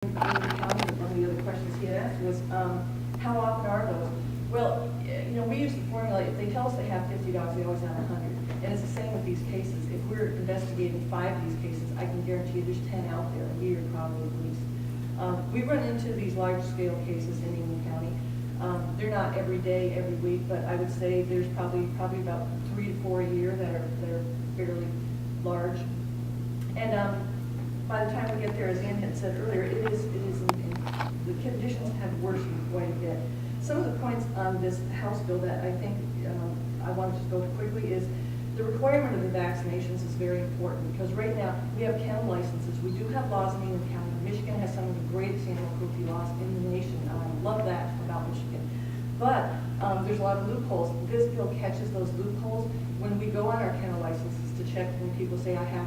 in the county, one of the other questions he had asked was, how often are those? Well, we use the formula, if they tell us they have 50 dogs, they always have 100. And it's the same with these cases. If we're investigating 5 of these cases, I can guarantee you there's 10 out there a year, probably at least. We run into these large-scale cases in Ingham County. They're not every day, every week, but I would say there's probably about 3 to 4 a year that are fairly large. And by the time we get there, as Ann had said earlier, the conditions have worsened quite a bit. Some of the points on this House bill that I think I want to just go quickly is the requirement of the vaccinations is very important, because right now we have kennel licenses. We do have laws in Ingham County. Michigan has some of the greatest animal cruelty laws in the nation. I love that about Michigan. But there's a lot of loopholes. This bill catches those loopholes. When we go on our kennel licenses to check, when people say I have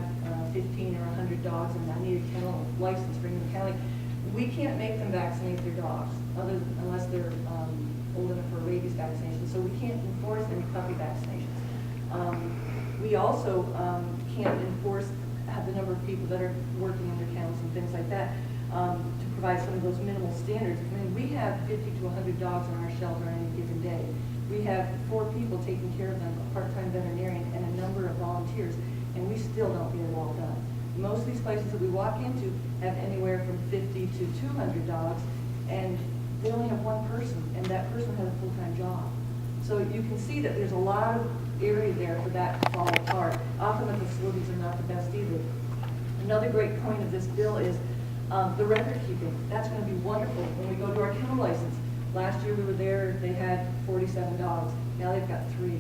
15 or 100 dogs and I need a kennel license for Ingham County, we can't make them vaccinate their dogs unless they're old enough for a rabies vaccination. So we can't enforce any puppy vaccinations. We also can't enforce the number of people that are working in their kennels and things like that to provide some of those minimal standards. I mean, we have 50 to 100 dogs on our shelter on any given day. We have 4 people taking care of them, a part-time veterinarian and a number of volunteers, and we still don't get it all done. Most of these places that we walk into have anywhere from 50 to 200 dogs, and they only have one person, and that person has a full-time job. So you can see that there's a lot of area there for that to fall apart. Often the facilities are not the best either. Another great point of this bill is the record keeping. That's going to be wonderful when we go to our kennel license. Last year we were there, they had 47 dogs. Now they've got 3.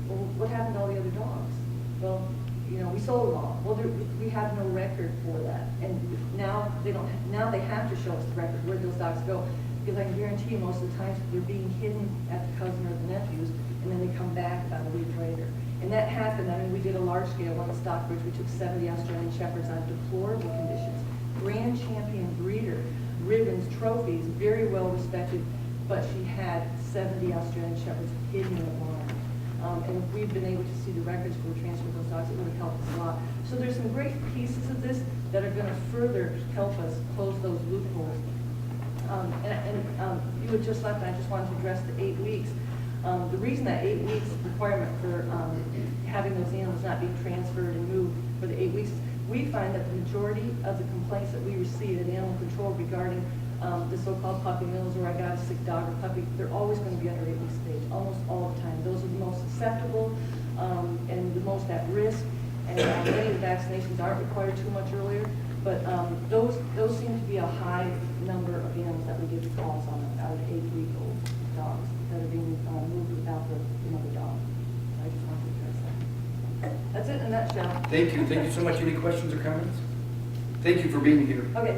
Well, what happened to all the other dogs? Well, we sold them all. Well, we have no record for that, and now they don't. Now they have to show us the record where those dogs go, because I can guarantee you most of the times they're being hidden at the cousin or the nephews, and then they come back about a week later. And that happened. I mean, we did a large scale one at Stockbridge. We took 70 Australian Shepherds out of deplorable conditions. Grand champion breeder, ribbons, trophies, very well respected, but she had 70 Australian Shepherds hidden in a barn. And if we've been able to see the records for the transfer of those dogs, it would have helped us a lot. So there's some great pieces of this that are going to further help us close those loopholes. You had just left, and I just wanted to address the 8 weeks. The reason that 8 weeks requirement for having those animals not being transferred and moved for the 8 weeks is we find that the majority of the complaints that we receive in animal control regarding the so-called puppy mills, or I got a sick dog or puppy, they're always going to be under 8 week stage, almost all the time. Those are the most susceptible and the most at risk, and many of the vaccinations aren't required too much earlier, but those seem to be a high number of animals that we get calls on out of 8-week-old dogs that are being moved without the mother dog. I just wanted to address that. That's it in a nutshell. Thank you so much. Any questions or comments? Thank you for being here. Okay.